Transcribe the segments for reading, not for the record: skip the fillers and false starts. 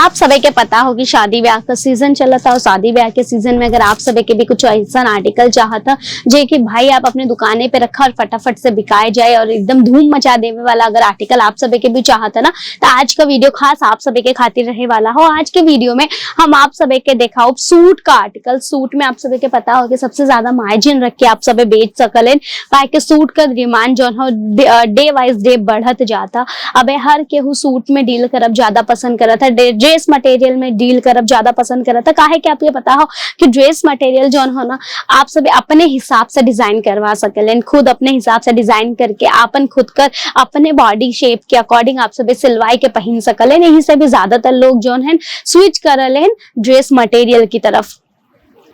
आप सभी के पता हो कि शादी ब्याह का सीजन चला था और शादी ब्याह के सीजन में अगर आप सभी के भी कुछ ऐसा आर्टिकल चाहता जो कि भाई आप अपने दुकाने पे रखा और फटाफट से बिकाए जाए और एकदम धूम मचा देने वाला अगर आर्टिकल आप सभी के भी चाहता ना, तो आज का वीडियो खास आप सभी के खातिर रहने वाला हो। आज के वीडियो में हम आप सभी के दिखाओ सूट का आर्टिकल। सूट में आप सभी के पता हो कि सबसे ज्यादा मार्जिन रख के आप सभी बेच सकले, के सूट का डिमांड जो हो डे वाइज डे बढ़त जाता। अब हर केहू सूट में डील करब ज्यादा पसंद करा था, ड्रेस मटेरियल में डील करब ज्यादा पसंद करा था। काहे कि आप ये पता हो कि ड्रेस मटेरियल जो हो ना आप सब अपने हिसाब से डिजाइन करवा सकें, खुद अपने हिसाब से डिजाइन करके आपन खुद कर अपने बॉडी शेप के अकॉर्डिंग आप सब सिलवाई के पहन सकलें। यही से भी ज्यादातर लोग जो है स्विच करले ड्रेस मटेरियल की तरफ।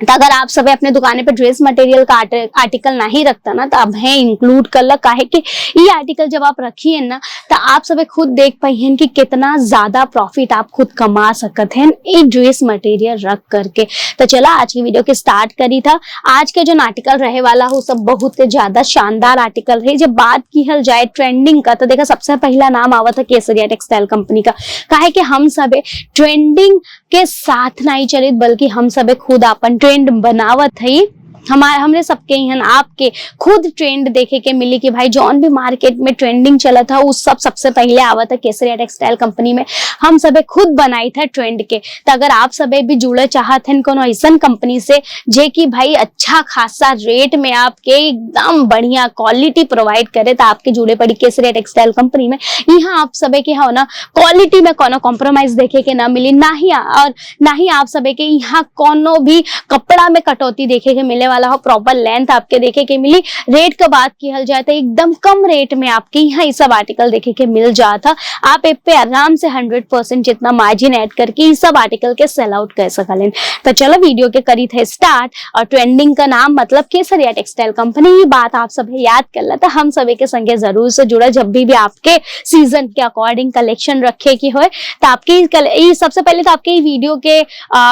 तो अगर आप सब अपने दुकाने पे ड्रेस मटेरियल का आर्टिकल नहीं रखता ना, तो अब है इंक्लूड कर ला। काहे कि ये आर्टिकल जब आप रखिए ना तो आप सब खुद देख पाइए कि कितना ज्यादा प्रॉफिट आप खुद कमा सकते हैं ये ड्रेस मटेरियल रख करके। तो चला आज की वीडियो के स्टार्ट करी था। आज के जो आर्टिकल रहे वाला हो सब बहुत ज्यादा शानदार आर्टिकल रहे। जब बात की हल जाए ट्रेंडिंग का तो देखा सबसे पहला नाम आवा था केसरिया टेक्सटाइल कंपनी का। काहे कि हम सब ट्रेंडिंग के साथ नहीं चले बल्कि हम सब खुद अपन ट्रेंड बनावत है। हमरे सबके यहाँ आपके खुद ट्रेंड देखे के मिली कि भाई जौन भी मार्केट में ट्रेंडिंग चला था उस सबसे पहले आवा था केसरिया टेक्सटाइल कंपनी में। हम सब खुद बनाई था ट्रेंड के। तो अगर आप सब भी जुड़े चाहते हैं कोनो ऐसा कंपनी से जे कि भाई अच्छा खासा रेट में आपके एकदम बढ़िया क्वालिटी प्रोवाइड करे तो आपके जुड़े पड़ी केसरिया टेक्सटाइल कंपनी में। यहाँ आप सब के हो ना क्वालिटी में कोनो कॉम्प्रोमाइज देखे के ना मिली, ना ही आप सब के यहाँ कोनो भी कपड़ा में कटौती देखे के मिले वाला हो। प्रॉपर लेंथ आपके देखे के मिली। रेट का बात की हल जाए तो एकदम कम रेट में आपके यहाँ ये सब आर्टिकल देखे के मिल जाता। आप इस पे आराम से 100% जितना मार्जिन ऐड करके ये सब आर्टिकल के सेल आउट कर सकलें। तो चलो वीडियो के करी थे स्टार्ट। और ट्रेंडिंग का नाम मतलब केसरिया टेक्सटाइल कंपनी। ये बात आप सब याद कर ला तो हम सभी के संगे जरूर से जुड़ा। जब भी आपके सीजन के अकॉर्डिंग कलेक्शन रखे की हो तो आपकी सबसे पहले तो आपके वीडियो के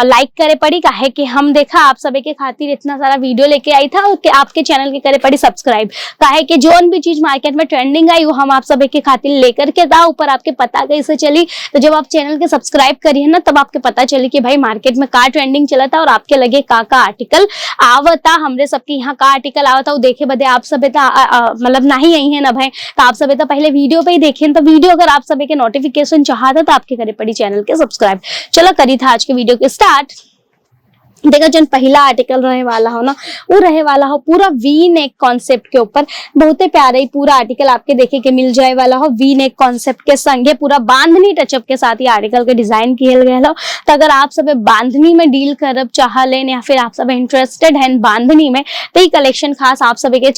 लाइक करे पड़ी। काहे कि हम देखा आप सभी के खातिर इतना सारा वीडियो लेके आई था और आपके चैनल के करे पड़ी सब्सक्राइब। काहे कि जोन भी चीज मार्केट में ट्रेंडिंग आई वो हम आप सभी के खातिर लेकर के था। ऊपर आपके पता कैसे चली तो जब आप चैनल के सब्सक्राइब करिए ना तब आपके पता चली कि भाई मार्केट में का ट्रेंडिंग चला था और आपके लगे का आर्टिकल आवता। हमरे सबके यहाँ का आर्टिकल आवता वो देखे बदे आप सब मतलब नहीं आई है ना भाई, तो आप सब तो पहले वीडियो पे ही देखें। तो वीडियो अगर आप सभी के नोटिफिकेशन चाहता तो आपके करे पड़ी चैनल के सब्सक्राइब। चलो करी था आज के वीडियो के स्टार्ट। देखा जन पहला आर्टिकल रहे वाला हो ना वो रहे वाला हो पूरा वी नेक कॉन्सेप्ट के ऊपर। बहुत प्यारा ही पूरा आर्टिकल आपके देखे के मिल जाए वाला हो। वी नेक कॉन्सेप्ट के संगे पूरा बांधनी टचअप के साथ ही आर्टिकल के डिजाइन किया गया हो। तो अगर आप सब बांधनी में डील करब चाह लें या फिर आप सब इंटरेस्टेड हैं बांधनी में तो ये कलेक्शन खास आप सभी के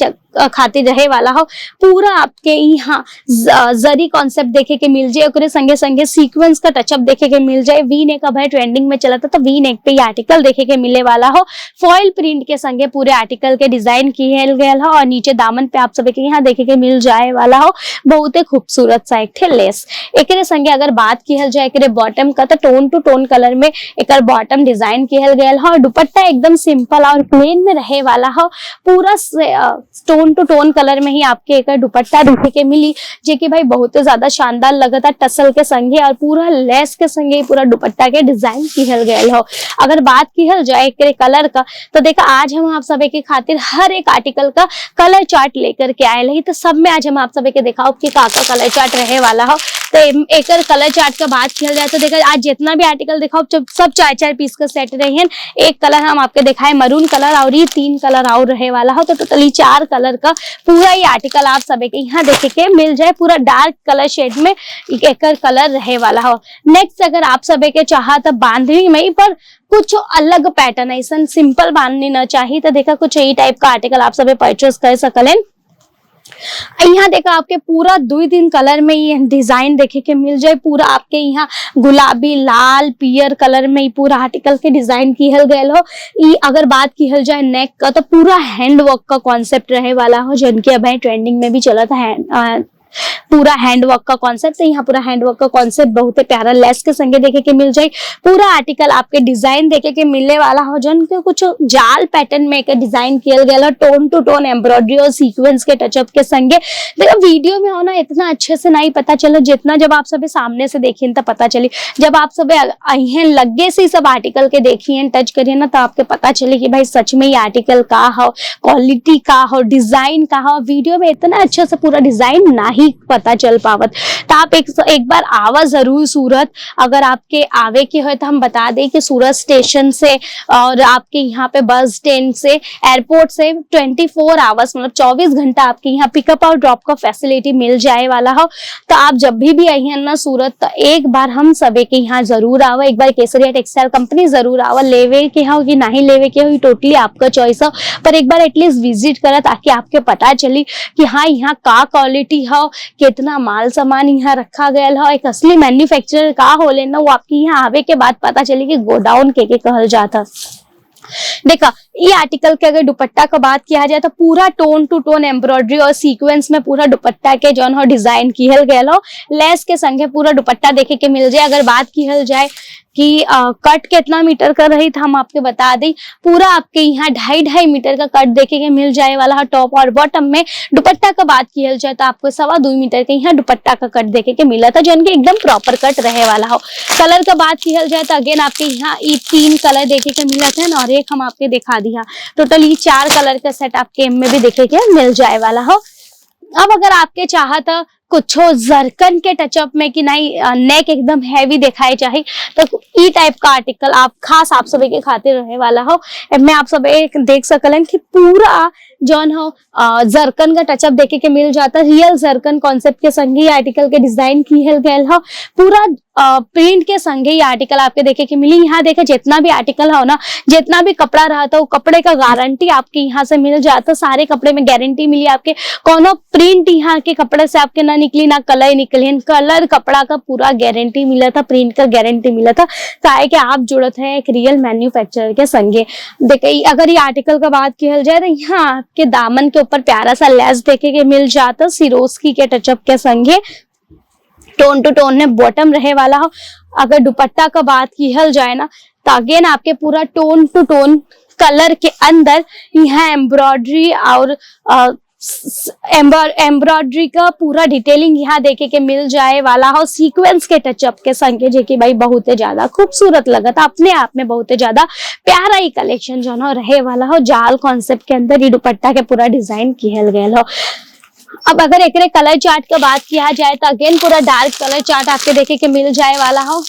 खातिर रहे वाला हो। पूरा आपके यहाँ जरी कॉन्सेप्ट देखे के मिल जाए, ओकरे संगे संगे सीक्वेंस का टचअप देखे के मिल जाए। वी नेक अब है ट्रेंडिंग में चला था तो वी नेक पे ये आर्टिकल देखे के मिले वाला हो। फॉइल प्रिंट के संगे पूरे आर्टिकल के डिजाइन किए गया हो और नीचे दामन पे आप सभी के यहाँ देखे के मिल जाए वाला हो बहुत खूबसूरत सा एक थे लेस। एकरे संगे अगर बात की जाए एकरे बॉटम का तो टोन टू टोन कलर में एक बॉटम डिजाइन किया गया हो और दुपट्टा एकदम सिंपल और प्लेन में रहे वाला हो। पूरा टोन टू टोन कलर में ही आपके एक दुपट्टा देखे के मिली जो कि भाई बहुत ज्यादा शानदार लगता टसल के संगे और पूरा लेस के संगे पूरा दुपट्टा के डिजाइन किया गया हो। अगर बात की जाए कलर का तो देखा आज हम आप सभी के खातिर हर एक आर्टिकल का कलर चार्ट लेकर के आए रही। तो सब में आज हम आप सभी के दिखाओ कि का कलर चार्ट रहे वाला हो। तो एक कलर चार्ट का बात किया जाए तो देखा आज जितना भी आर्टिकल दिखाओ सब 4-4 पीस का सेट रही है। एक कलर हम आपके दिखाए मरून कलर और ये 3 कलर और रहे वाला हो। तो टोटली 4 कलर का पूरा ये आर्टिकल आप सभी के यहाँ देखे के मिल जाए। पूरा डार्क कलर शेड में एक कलर रहे वाला हो। नेक्स्ट अगर आप सभी के चाहा तो बांधनी में पर कुछ अलग पैटर्न ऐसा सिंपल बांधनी न चाहिए तो देखा कुछ यही टाइप का आर्टिकल आप सभी परचेस कर सकलें। यहाँ देखा आपके पूरा 2-3 कलर में ये डिजाइन देखे के मिल जाए। पूरा आपके यहाँ गुलाबी लाल पियर कलर में पूरा आर्टिकल के डिजाइन किया गया हो। ये अगर बात की जाए नेक का तो पूरा हैंड वर्क का कॉन्सेप्ट रहे वाला हो जिनके अब ट्रेंडिंग में भी चला था पूरा हैंडवर्क का कॉन्सेप्ट है। यहाँ पूरा हैंडवर्क का कॉन्सेप्ट बहुत ही प्यारा लेस के संगे देखे के मिल जाए। पूरा आर्टिकल आपके डिजाइन देखे के मिलने वाला हो, जो उनके कुछ जाल पैटर्न में डिजाइन किया गया, टोन टू टोन एम्ब्रॉयडरी और सीक्वेंस के टचअप के संगे। देखो वीडियो में हो ना इतना अच्छे से नहीं पता चला, जितना जब आप सब सामने से देखिए तब पता चली। जब आप सब लगे से सब आर्टिकल के देखिए टच करिए ना, तो आपके पता चले कि भाई सच में ये आर्टिकल का हो, क्वालिटी का हो, डिजाइन का हो। वीडियो में इतना अच्छे से पूरा डिजाइन ना ही पता चल पावत। तो आप एक बार आवा जरूर सूरत। अगर आपके आवे के हो तो हम बता दें कि सूरत स्टेशन से और आपके यहाँ पे बस स्टैंड से, एयरपोर्ट से 24 आवर्स मतलब 24 घंटा आपके यहाँ पिकअप और ड्रॉप का फैसिलिटी मिल जाए वाला हो। तो आप जब भी आई हैं ना सूरत, तो एक बार हम सबे के यहाँ जरूर आवा। एक बार केसरिया टेक्सटाइल कंपनी जरूर आवा। लेवे के हो कि नहीं लेवे के हो ये टोटली आपका चॉइस हो, पर एक बार एटलीस्ट विजिट करा ताकि आपके पता चली कि हाँ यहाँ का क्वालिटी हो, कितना माल सामान यहाँ रखा गया हो, एक असली मैन्युफैक्चरर का हो लेना, वो आपके यहाँ आवे के बाद पता चले कि गोडाउन के कहल जाता। देखा ये आर्टिकल के अगर दुपट्टा का बात किया जाए तो पूरा टोन टू टोन एम्ब्रॉयडरी और सीक्वेंस में पूरा दुपट्टा के जो डिजाइन किहल गया हो, लेस के संगे पूरा दुपट्टा देखे के मिल जाए। अगर बात किहल जाए कि कट कितना मीटर का रही था, हम आपके बता दें पूरा आपके यहाँ 2.5 मीटर का कट देखे के मिल जाए वाला है टॉप और बॉटम में। दुपट्टा का बात किया जाए तो आपको 2.25 मीटर के यहाँ दुपट्टा का कट देखे के मिला था, जो इनके एकदम प्रॉपर कट रहे वाला हो। कलर का बात किया जाए तो अगेन आपके यहाँ 3 कलर देखे के मिला था और एक हम आपके दिखा दिया। टोटल ये 4 कलर का सेट आपके में भी देखे के मिल जाए वाला हो। अब अगर आपके चाहत कुछ जरकन के टचअप में कि नहीं नेक एकदम हैवी दिखाई चाहे तो ई टाइप का आर्टिकल आप खास आप सभी के खातिर रहे वाला हो। मैं आप सब एक देख सकलन कि पूरा जौन हो जरकन का टचअप देखे के मिल जाता। रियल जरकन कॉन्सेप्ट के संगे आर्टिकल के डिजाइन किहल गया हो। पूरा प्रिंट के संगे ये आर्टिकल आपके देखे के मिली। यहाँ देखे जितना भी आर्टिकल हो ना, जितना भी कपड़ा रहता वो कपड़े का गारंटी आपके यहाँ से मिल जाता। सारे कपड़े में गारंटी मिली आपके, कोनो प्रिंट यहाँ के कपड़े से आपके ना निकली ना कलर निकली। कलर कपड़ा का पूरा गारंटी मिला था, प्रिंट का गारंटी मिला था, काहे कि आप जुड़त है एक रियल मैन्युफैक्चरर के संगे। देखिए अगर ये आर्टिकल का बात किया जाए तो यहाँ आपके दामन के ऊपर प्यारा सा लेस देखे के मिल जाता सिरोस्की के टचअप के संगे। टोन टू टोन में बॉटम रहे वाला हो। अगर दुपट्टा का बात किया जाए ना तो अगेन आपके पूरा टोन टू टोन कलर के अंदर यहाँ एम्ब्रॉयडरी और एम्ब्रॉयडरी का पूरा डिटेलिंग यहाँ देखे के मिल जाए वाला हो। सीक्वेंस के टचअप के संगे जो कि भाई बहुत ही ज्यादा खूबसूरत लगा था, अपने आप में बहुत ही ज्यादा प्यारा ही कलेक्शन जो है रहे वाला हो। जाल कॉन्सेप्ट के अंदर ये दुपट्टा के पूरा डिजाइन किया गया हो। अब अगर एक कलर चार्ट का बात किया जाए तो अगेन पूरा डार्क कलर चार्ट आपके देखे के मिल जाए वाला हो।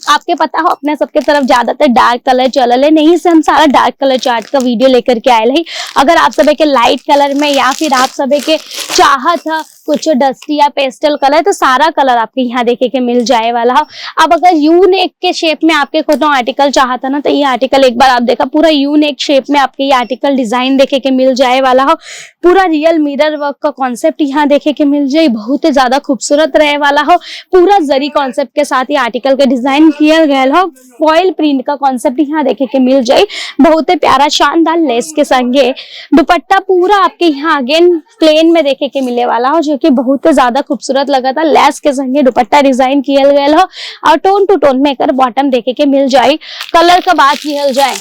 आपके पता हो अपने सबके तरफ ज्यादातर डार्क कलर चलल है, नहीं से हम सारा डार्क कलर चार्ट का वीडियो लेकर के आए हैं। अगर आप सभी के लाइट कलर में या फिर आप सभी के चाहत है कुछ डस्टी या पेस्टल कलर, तो सारा कलर आपके यहाँ देखे के मिल जाए वाला हो। अब अगर यू नेक के शेप में आपके को आर्टिकल चाहता ना, तो ये आर्टिकल एक बार आप देखा पूरा यू नेक शेप में आपके ये आर्टिकल डिजाइन देखे के मिल जाए वाला हो। पूरा रियल मिरर वर्क का कॉन्सेप्ट यहाँ देखे के मिल जाए, बहुत ही ज्यादा खूबसूरत रहे वाला हो। पूरा जरी कॉन्सेप्ट के साथ ये आर्टिकल का डिजाइन किया गया हो। फॉइल प्रिंट का कॉन्सेप्ट यहाँ देखे के मिल जाए, बहुत ही प्यारा शानदार लेस के संगे। दुपट्टा पूरा आपके यहाँ अगेन प्लेन में देखे के मिले वाला हो, जो कि बहुत ही ज्यादा खूबसूरत लगा था। लेस के संगे दुपट्टा डिजाइन किया गया हो और टोन टू टोन में कर बॉटम देखे के मिल जाए। कलर का बात किया जाए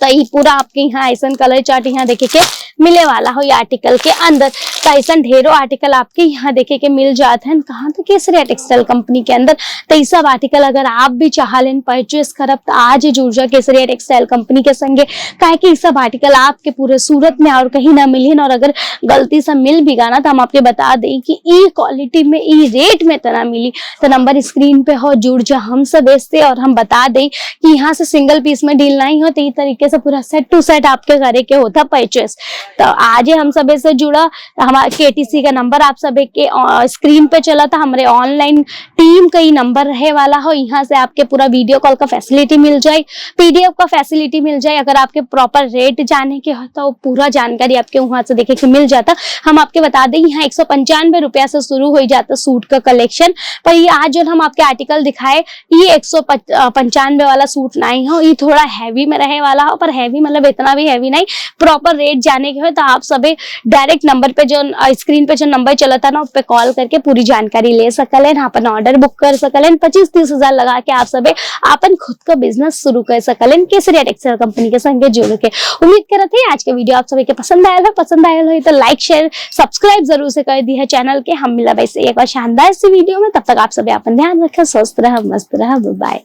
तो ये पूरा आपके यहाँ ऐसा कलर चार्ट यहाँ देखे के मिले वाला हो। ये आर्टिकल के अंदर तो ऐसा ढेरों आर्टिकल आपके यहाँ देखे के मिल जाते हैं। कहाँ तो केसरिया टेक्सटाइल कंपनी के अंदर। तो ये सब आर्टिकल अगर आप भी चाह लें परचेस करब तो आज ही जुड़ जाए केसरिया टेक्सटाइल कंपनी के संगे, काहे कि ये सब आर्टिकल आपके पूरे सूरत में और कहीं ना मिली। और अगर गलती से मिल भी गया ना तो हम आपके बता दें कि ई क्वालिटी में ई रेट में तना मिली। तो नंबर स्क्रीन पे हो, जुड़ जा हम सब बेचते और हम बता दें कि यहाँ से सिंगल पीस में डील नहीं हो, तो ये तरीके से पूरा सेट टू सेट आपके करे के होता परचेस। तो आज हम सब से जुड़ा हमारे केटीसी का नंबर आप सब के स्क्रीन पे चला था। हमारे ऑनलाइन टीम का ही नंबर रहे वाला हो। यहाँ से आपके पूरा वीडियो कॉल का फैसिलिटी मिल जाए, पीडीएफ का फैसिलिटी मिल जाए। अगर आपके प्रॉपर रेट जाने के होता वो पूरा जानकारी आपके वहां से देखे के मिल जाता। हम आपके बता दें यहाँ 195 रुपया से शुरू हो जाता सूट का कलेक्शन। पर ये आज जो हम आपके आर्टिकल दिखाए ये 195 वाला सूट नहीं हो, ये थोड़ा हैवी में रहे वाला हो। पर हैवी मतलब इतना भी हैवी नहीं, प्रॉपर रेट जाने चाहिए हो तो आप सभी डायरेक्ट नंबर पे जो स्क्रीन पे जो नंबर चलता ना उस पे कॉल करके पूरी जानकारी ले सकलेन, अपन ऑर्डर बुक कर सकलेन। 25-30 हजार लगा के आप सभी अपन खुद का बिजनेस शुरू कर सकलेन केसरिया टेक्सटाइल कंपनी के संगे जुड़ के। उम्मीद करते हैं आज के वीडियो आप सभी के पसंद आया हो तो लाइक शेयर सब्सक्राइब जरूर से कर दी है चैनल के। हम मिला वैसे एक और शानदार सी वीडियो में, तब तक आप सभी अपन ध्यान रखें, स्वस्थ रहा, मस्त रहा, बाय।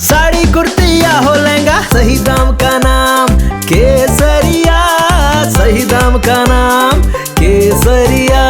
साड़ी कुर्ती या हो लहंगा, सही दाम का नाम केसरिया, सही दाम का नाम केसरिया।